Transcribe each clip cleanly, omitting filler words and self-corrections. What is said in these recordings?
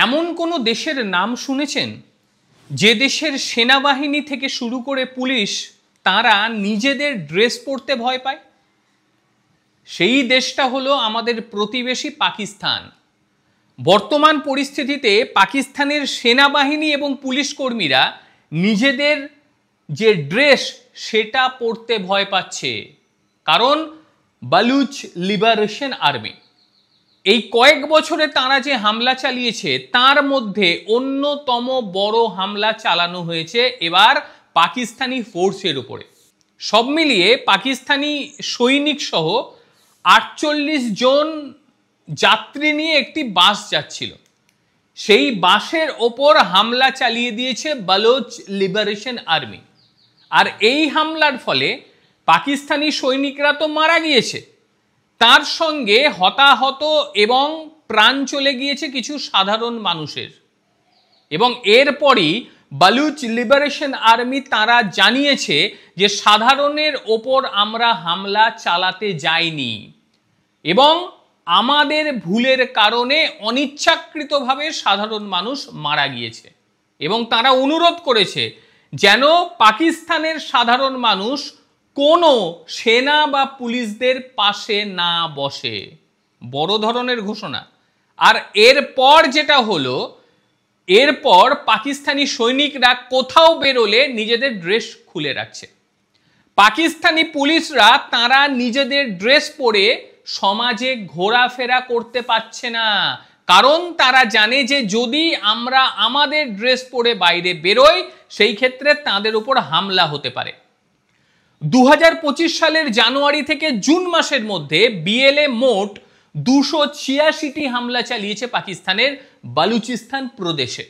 এমন কোনো দেশের নাম শুনেছেন যে দেশের সেনাবাহিনী থেকে শুরু করে পুলিশ তারা নিজেদের ড্রেস পরতে ভয় পায়? সেই দেশটা হলো আমাদের প্রতিবেশী পাকিস্তান। বর্তমান পরিস্থিতিতে পাকিস্তানের সেনাবাহিনী এবং পুলিশ কর্মীরা নিজেদের যে ড্রেস সেটা পরতে ভয় পাচ্ছে, কারণ বালুচ লিবারেশন আর্মি এই কয়েক বছরে তারা যে হামলা চালিয়েছে তার মধ্যে অন্যতম বড় হামলা চালানো হয়েছে এবার পাকিস্তানি ফোর্সের উপরে। সব মিলিয়ে পাকিস্তানি সৈনিক সহ 48 জন যাত্রী নিয়ে একটি বাস যাচ্ছিল, সেই বাসের ওপর হামলা চালিয়ে দিয়েছে বালুচ লিবারেশন আর্মি। আর এই হামলার ফলে পাকিস্তানি সৈনিকরা তো মারা গিয়েছে, তার সঙ্গে হতাহত এবং প্রাণ চলে গিয়েছে কিছু সাধারণ মানুষের। এবং এরপরই বালুচ লিবারেশন আর্মি তারা জানিয়েছে যে সাধারণের ওপর আমরা হামলা চালাতে যাইনি এবং আমাদের ভুলের কারণে অনিচ্ছাকৃতভাবে সাধারণ মানুষ মারা গিয়েছে। এবং তারা অনুরোধ করেছে যেন পাকিস্তানের সাধারণ মানুষ কোনো সেনা বা পুলিশদের পাশে না বসে। বড় ধরনের ঘোষণা। আর এরপর যেটা হলো, এরপর পাকিস্তানি সৈনিকরা কোথাও বেরোলে নিজেদের ড্রেস খুলে রাখছে। পাকিস্তানি পুলিশরা তারা নিজেদের ড্রেস পরে সমাজে ঘোরাফেরা করতে পারছে না, কারণ তারা জানে যে যদি আমরা আমাদের ড্রেস পরে বাইরে বেরোই সেই ক্ষেত্রে তাদের উপর হামলা হতে পারে। 2025 সালের জানুয়ারি থেকে জুন মাসের মধ্যে বিএলএ মোট 286টি হামলা চালিয়েছে পাকিস্তানের বালুচিস্তান প্রদেশে।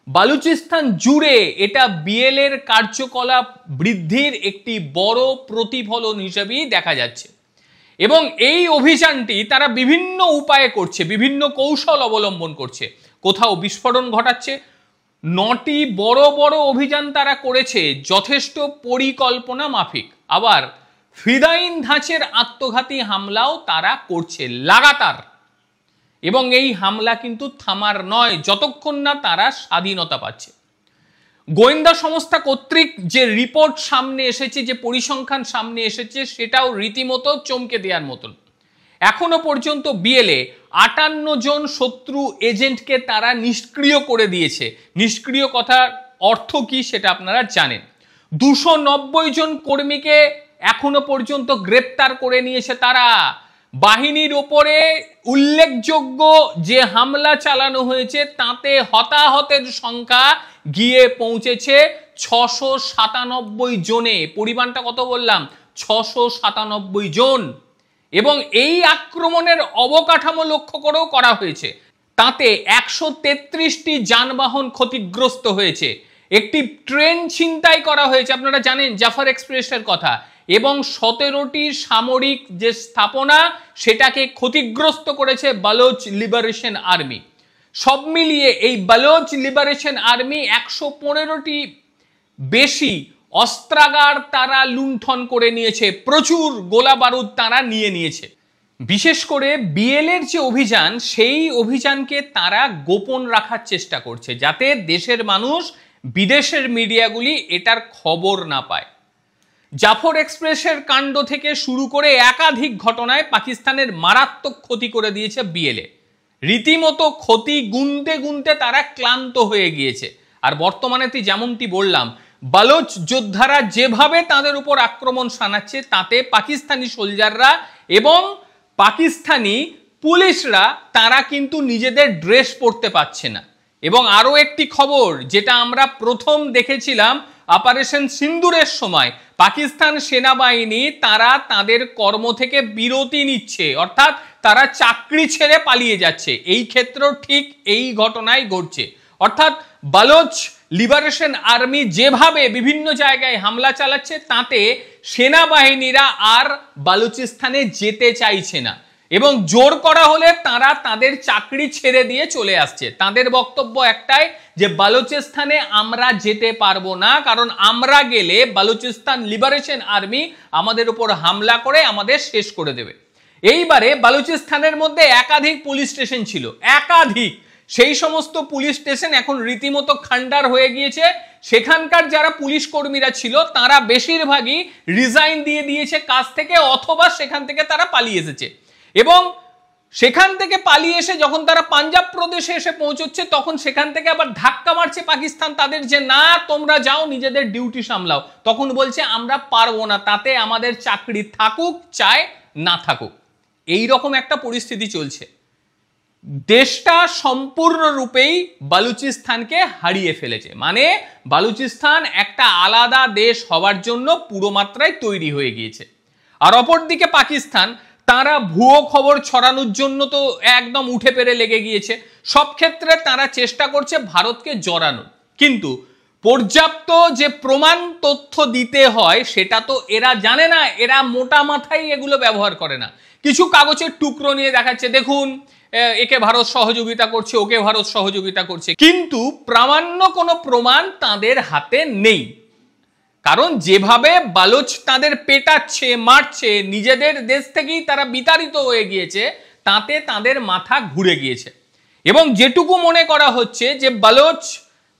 বালুচিস্তান জুড়ে এটা বিএলএর কার্যকলাপ বৃদ্ধির একটি বড় প্রতিফলন হিসেবেই দেখা যাচ্ছে। এবং এই অভিযানটি তারা বিভিন্ন উপায়ে করছে, বিভিন্ন কৌশল অবলম্বন করছে। কোথাও বিস্ফোরণ ঘটাচ্ছে। 9টি বড় বড় অভিযান তারা করেছে যথেষ্ট পরিকল্পনা মাফিক। আবার ফিদাইন ধাঁচের আত্মঘাতী হামলাও তারা করছে লাগাতার। এবং এই হামলা কিন্তু থামার নয় যতক্ষণ না তারা স্বাধীনতা পাচ্ছে। গোয়েন্দা সংস্থা কর্তৃক যে রিপোর্ট সামনে এসেছে, যে পরিসংখ্যান সামনে এসেছে, সেটাও রীতিমতো চমকে দেওয়ার মতন। এখনো পর্যন্ত বিএলএ 58 জন শত্রু এজেন্টকে তারা নিষ্ক্রিয় করে দিয়েছে। নিষ্ক্রিয় কথার অর্থ কি সেটা আপনারা জানেন। 290 জন কর্মীকে এখনো পর্যন্ত গ্রেপ্তার করে নিয়েছে তারা। বাহিনীর ওপরে উল্লেখযোগ্য যে হামলা চালানো হয়েছে তাতে হতাহতের সংখ্যা গিয়ে পৌঁছেছে 697 জনে। পরিমাণটা কত বললাম? 697 জন। এবং এই আক্রমণের অবকাঠামো লক্ষ্য করেও করা হয়েছে। তাতে 133টি যানবাহন ক্ষতিগ্রস্ত হয়েছে, একটি ট্রেন ছিনতাই করা হয়েছে, আপনারা জানেন জাফর এক্সপ্রেসের কথা, এবং 17টি সামরিক যে স্থাপনা সেটাকে ক্ষতিগ্রস্ত করেছে বালুচ লিবারেশন আর্মি। সব মিলিয়ে এই বালুচ লিবারেশন আর্মি 115টি বেশি অস্ত্রাগার তারা লুণ্ঠন করে নিয়েছে, প্রচুর গোলা বারুদ তারা নিয়ে নিয়েছে। বিশেষ করে বিএলএর যে অভিযান, সেই অভিযানকে তারা গোপন রাখার চেষ্টা করছে যাতে দেশের মানুষ, বিদেশের মিডিয়াগুলি এটার খবর না পায়। জাফর এক্সপ্রেসের কাণ্ড থেকে শুরু করে একাধিক ঘটনায় পাকিস্তানের মারাত্মক ক্ষতি করে দিয়েছে বিএলএ। রীতিমতো ক্ষতি গুনতে গুনতে তারা ক্লান্ত হয়ে গিয়েছে। আর বর্তমানে যেমনটি বললাম, বালুচ যোদ্ধারা যেভাবে তাদের উপর আক্রমণ শানাচ্ছে তাতে পাকিস্তানি সোলজাররা এবং পাকিস্তানি পুলিশরা তারা কিন্তু নিজেদের ড্রেস পরতে পারছে না। এবং আরও একটি খবর যেটা আমরা প্রথম দেখেছিলাম অপারেশন সিন্দুরের সময়, পাকিস্তান সেনাবাহিনী তারা তাদের কর্ম থেকে বিরতি নিচ্ছে, অর্থাৎ তারা চাকরি ছেড়ে পালিয়ে যাচ্ছে। এই ক্ষেত্রেও ঠিক এই ঘটনাই ঘটছে। অর্থাৎ বালুচ লিবারেশন আর্মি যেভাবে বিভিন্ন জায়গায় হামলা চালাচ্ছে তাতে সেনাবাহিনীরা আর বালুচিস্তানে যেতে চাইছে না এবং জোর করা হলে তারা তাদের চাকরি ছেড়ে দিয়ে চলে আসছে। তাদের বক্তব্য একটাই যে বালুচিস্তানে আমরা যেতে পারবো না, কারণ আমরা গেলে বালুচিস্তান লিবারেশন আর্মি আমাদের উপর হামলা করে আমাদের শেষ করে দেবে। এইবারে বালুচিস্তানের মধ্যে একাধিক পুলিশ স্টেশন ছিল, একাধিক, সেই সমস্ত পুলিশ স্টেশন এখন রীতিমতো খান্ডার হয়ে গিয়েছে। সেখানকার যারা পুলিশ কর্মীরা ছিল তারা বেশিরভাগই রিজাইন দিয়ে দিয়েছে কাজ থেকে, অথবা সেখান থেকে তারা পালিয়ে এসেছে। এবং সেখান থেকে পালিয়ে এসে যখন তারা পাঞ্জাব প্রদেশে এসে পৌঁছচ্ছে, তখন সেখান থেকে আবার ধাক্কা মারছে পাকিস্তান তাদের, যে না তোমরা যাও নিজেদের ডিউটি সামলাও। তখন বলছে আমরা পারবো না, তাতে আমাদের চাকরি থাকুক চায় না থাকুক। এই রকম একটা পরিস্থিতি চলছে। দেশটা সম্পূর্ণরূপেই বালুচিস্তানকে হারিয়ে ফেলেছে। মানে বালুচিস্তান একটা আলাদা দেশ হওয়ার জন্য পুরো মাত্রায় তৈরি হয়ে গিয়েছে। আর অপরদিকে পাকিস্তান, তারা ভুয়ো খবর ছড়ানোর জন্য তো একদম উঠে পেরে লেগে গিয়েছে। সব ক্ষেত্রে তারা চেষ্টা করছে ভারতকে জড়ানোর, কিন্তু পর্যাপ্ত যে প্রমাণ তথ্য দিতে হয় সেটা তো এরা জানে না। এরা মোটা মাথায় এগুলো ব্যবহার করে না, কিছু কাগজের টুকরো নিয়ে দেখাচ্ছে, দেখুন একে ভারত সহযোগিতা করছে, ওকে ভারত সহযোগিতা করছে, কিন্তু প্রামাণ্য কোনো প্রমাণ তাদের হাতে নেই। কারণ যেভাবে বালুচ তাদের পেটাচ্ছে, মারছে, নিজেদের দেশ থেকেই তারা বিতাড়িত হয়ে গিয়েছে, তাতে তাদের মাথা ঘুরে গিয়েছে। এবং যেটুকু মনে করা হচ্ছে যে বালুচ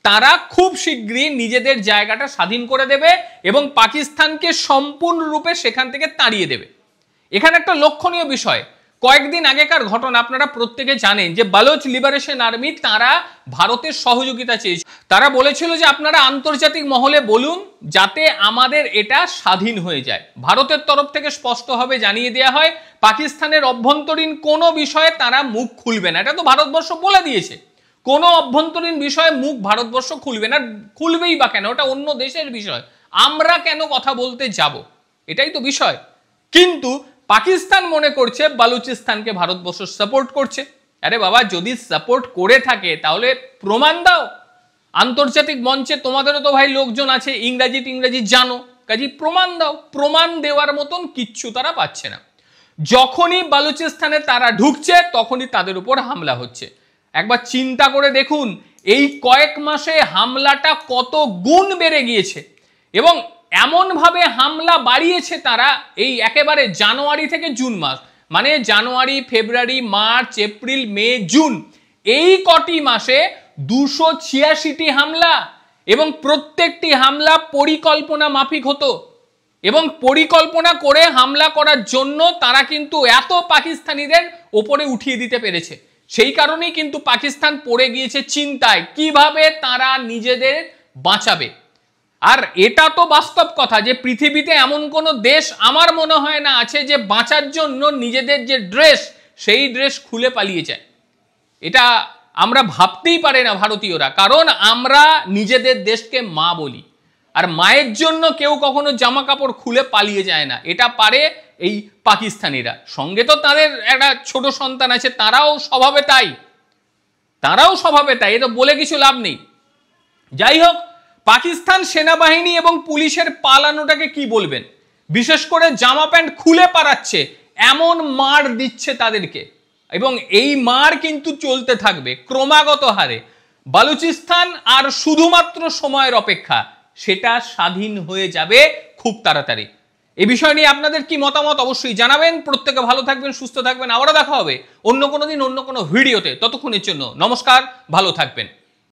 তারা খুব শীঘ্রই নিজেদের জায়গাটা স্বাধীন করে দেবে এবং পাকিস্তানকে সম্পূর্ণরূপে সেখান থেকে তাড়িয়ে দেবে। এখানে একটা লক্ষণীয় বিষয়, কয়েকদিন আগেকার ঘটনা আপনারা প্রত্যেকে জানেন যে বালুচ লিবারেশন আর্মি তারা ভারতের সহযোগিতা চেয়েছে। তারা বলেছিল যে আপনারা আন্তর্জাতিক মহলে বলুন যাতে আমাদের এটা স্বাধীন হয়ে যায়। ভারতের তরফ থেকে স্পষ্টভাবে জানিয়ে দেওয়া হয় পাকিস্তানের অভ্যন্তরীণ কোনো বিষয়ে তারা মুখ খুলবে না। এটা তো ভারতবর্ষ বলে দিয়েছে, কোনো অভ্যন্তরীণ বিষয়ে মুখ ভারতবর্ষ খুলবে না। খুলবেই বা কেন? ওটা অন্য দেশের বিষয়, আমরা কেন কথা বলতে যাব? এটাই তো বিষয়। কিন্তু পাকিস্তান মনে করছে বালুচিস্তানকে ভারতবর্ষ সাপোর্ট করছে। আরে বাবা, যদি সাপোর্ট করে থাকে তাহলে প্রমাণ দাও। আন্তর্জাতিক মঞ্চে তোমাদেরও তো ভাই লোকজন আছে, ইংরাজি জানো, কাজী প্রমাণ দাও। প্রমাণ দেওয়ার মতন কিচ্ছু তারা পাচ্ছে না। যখনই বালুচিস্তানে তারা ঢুকছে তখনই তাদের উপর হামলা হচ্ছে। একবার চিন্তা করে দেখুন, এই কয়েক মাসে হামলাটা কত গুণ বেড়ে গিয়েছে। এবং এমনভাবে হামলা বাড়িয়েছে তারা, এই একেবারে জানুয়ারি থেকে জুন মাস, মানে জানুয়ারি, ফেব্রুয়ারি, মার্চ, এপ্রিল, মে, জুন, এই কটি মাসে 286টি হামলা, এবং প্রত্যেকটি হামলা পরিকল্পনা মাফিক হতো। এবং পরিকল্পনা করে হামলা করার জন্য তারা কিন্তু এত পাকিস্তানিদের ওপরে উঠিয়ে দিতে পেরেছে। সেই কারণেই কিন্তু পাকিস্তান পড়ে গিয়েছে চিন্তায় কিভাবে তারা নিজেদের বাঁচাবে। আর এটা তো বাস্তব কথা যে পৃথিবীতে এমন কোনো দেশ আমার মনে হয় না আছে যে বাঁচার জন্য নিজেদের যে ড্রেস সেই ড্রেস খুলে পালিয়ে যায়। এটা আমরা ভাবতেই পারি না ভারতীয়রা, কারণ আমরা নিজেদের দেশকে মা বলি, আর মায়ের জন্য কেউ কখনো জামা কাপড় খুলে পালিয়ে যায় না। এটা পারে এই পাকিস্তানিরা। সঙ্গে তো তাদের একটা ছোট সন্তান আছে, তারাও স্বভাবে তাই, এটা বলে কিছু লাভ নেই। যাই হোক, পাকিস্তান সেনাবাহিনী এবং পুলিশের পালানোটাকে কি বলবেন? বিশেষ করে জামা প্যান্ট খুলে পালাচ্ছে, এমন মার দিচ্ছে তাদেরকে, এবং এই মার কিন্তু চলতে থাকবে ক্রমাগত হারে। বালুচিস্তান আর শুধুমাত্র সময়ের অপেক্ষা, সেটা স্বাধীন হয়ে যাবে খুব তাড়াতাড়ি। এই বিষয় নিয়ে আপনাদের কি মতামত অবশ্যই জানাবেন। প্রত্যেকে ভালো থাকবেন, সুস্থ থাকবেন। আবারও দেখা হবে অন্য কোনো দিন অন্য কোনো ভিডিওতে। ততক্ষণের জন্য নমস্কার, ভালো থাকবেন।